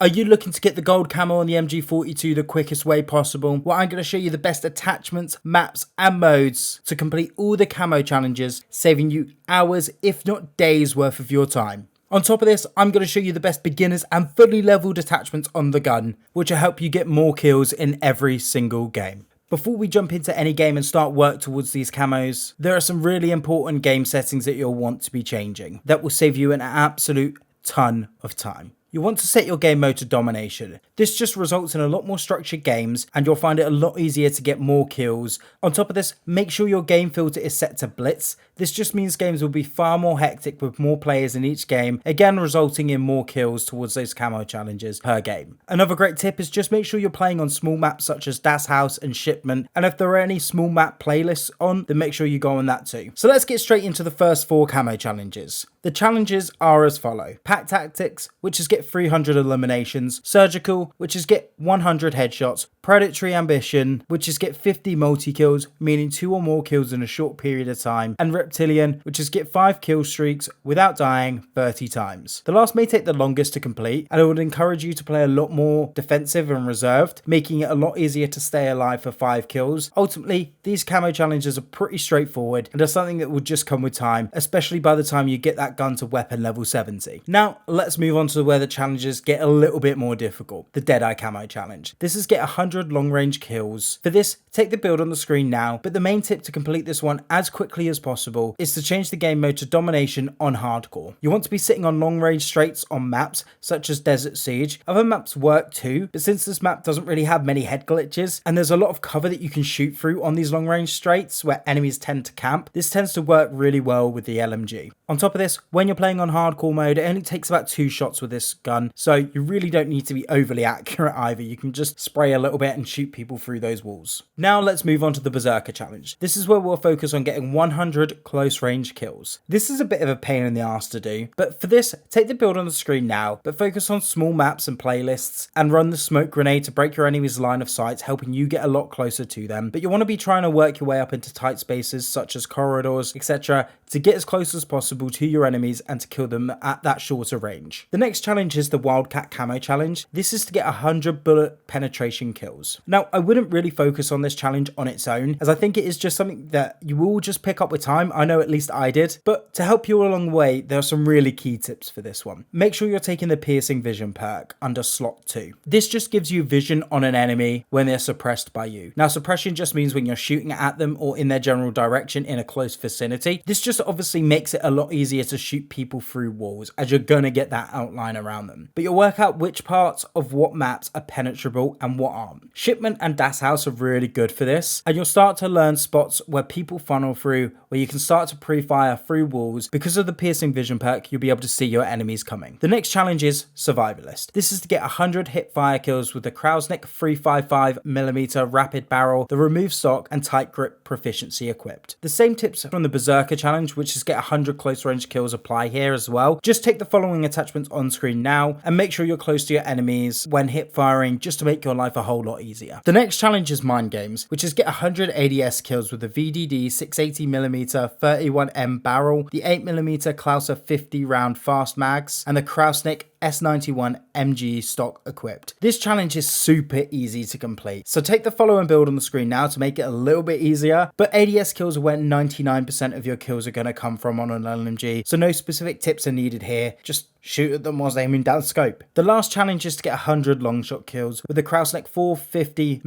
Are you looking to get the gold camo on the MG42 the quickest way possible? Well, I'm going to show you the best attachments, maps and modes to complete all the camo challenges, saving you hours if not days worth of your time. On top of this, I'm going to show you the best beginners and fully leveled attachments on the gun, which will help you get more kills in every single game. Before we jump into any game and start work towards these camos, there are some really important game settings that you'll want to be changing that will save you an absolute ton of time. You want to set your game mode to domination. This just results in a lot more structured games and you'll find it a lot easier to get more kills. On top of this, make sure your game filter is set to blitz. This just means games will be far more hectic with more players in each game, again resulting in more kills towards those camo challenges per game. Another great tip is just make sure you're playing on small maps such as Das House and Shipment, and if there are any small map playlists on, then make sure you go on that too. So let's get straight into the first 4 camo challenges. The challenges are as follow: Pack Tactics, which is get 300 eliminations; Surgical, which is get 100 headshots; Predatory Ambition, which is get 50 multi-kills, meaning 2 or more kills in a short period of time; and Reptilian, which is get 5 kill streaks without dying 30 times. The last may take the longest to complete, and I would encourage you to play a lot more defensive and reserved, making it a lot easier to stay alive for 5 kills. Ultimately, these camo challenges are pretty straightforward and are something that will just come with time, especially by the time you get that gun to weapon level 70. Now, let's move on to where the challenges get a little bit more difficult. The Deadeye Camo Challenge. This is get 100 long range kills. For this, take the build on the screen now, but the main tip to complete this one as quickly as possible is to change the game mode to domination on hardcore. You want to be sitting on long range straights on maps such as Desert Siege. Other maps work too, but since this map doesn't really have many head glitches and there's a lot of cover that you can shoot through on these long range straights where enemies tend to camp, this tends to work really well with the LMG. On top of this, when you're playing on hardcore mode, it only takes about 2 shots with this gun, so you really don't need to be overly accurate either. You can just spray a little bit and shoot people through those walls. Now let's move on to the Berserker Challenge. This is where we'll focus on getting 100 close range kills. This is a bit of a pain in the arse to do, but for this, take the build on the screen now, but focus on small maps and playlists, and run the smoke grenade to break your enemy's line of sight, helping you get a lot closer to them. But you want to be trying to work your way up into tight spaces such as corridors, etc., to get as close as possible to your enemies and to kill them at that shorter range. The next challenge is the Wildcat Camo Challenge. This is to get 100 bullet penetration kills. Now, I wouldn't really focus on this challenge on its own, as I think it is just something that you will just pick up with time. I know at least I did, but to help you along the way, there are some really key tips for this one. Make sure you're taking the piercing vision perk under slot 2. This just gives you vision on an enemy when they're suppressed by you. Now, suppression just means when you're shooting at them or in their general direction in a close vicinity. This just obviously makes it a lot easier to shoot people through walls, as you're gonna get that outline around them. But you'll work out which parts of what maps are penetrable and what aren't. Shipment and Das House are really good for this, and you'll start to learn spots where people funnel through, where you can start to pre-fire through walls. Because of the piercing vision perk, you'll be able to see your enemies coming. The next challenge is Survivalist. This is to get 100 hip fire kills with the Krausnik 355mm rapid barrel, the remove stock and tight grip proficiency equipped. The same tips from the Berserker Challenge, which is get 100 close range kills, apply here as well. Just take the following attachments on screen now and make sure you're close to your enemies when hip firing, just to make your life a whole lot easier. The next challenge is Mind Games, which is get 100 ADS kills with the VDD 680mm 31M barrel, the 8mm Klauser 50 round fast mags, and the Krausnik S91 MG stock equipped. This challenge is super easy to complete, so take the following build on the screen now to make it a little bit easier, but ADS kills are where 99% of your kills are going to come from on an LMG, so no specific tips are needed here, just shoot at them whilst aiming down scope. The last challenge is to get 100 long shot kills with the Krausnik 450mm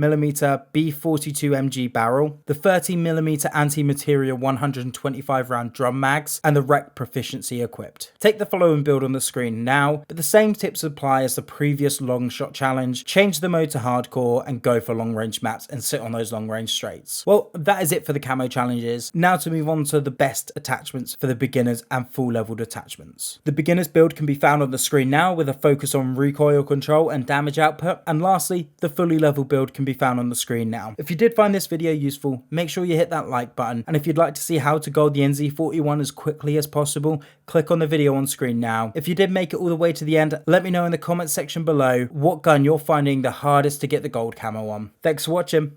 B42 MG barrel, the 30mm anti-material 125 round drum mags, and the rec proficiency equipped. Take the following build on the screen now, but the same tips apply as the previous long shot challenge. Change the mode to hardcore and go for long range maps and sit on those long range straights. Well, that is it for the camo challenges. Now to move on to the best attachments for the beginners and full leveled attachments. The beginners build can be found on the screen now with a focus on recoil control and damage output, and lastly, the fully leveled build can be found on the screen now. If you did find this video useful, make sure you hit that like button, and if you'd like to see how to gold the NZ41 as quickly as possible, click on the video on screen now. If you did make it all the way to the end, let me know in the comments section below what gun you're finding the hardest to get the gold camo on. Thanks for watching.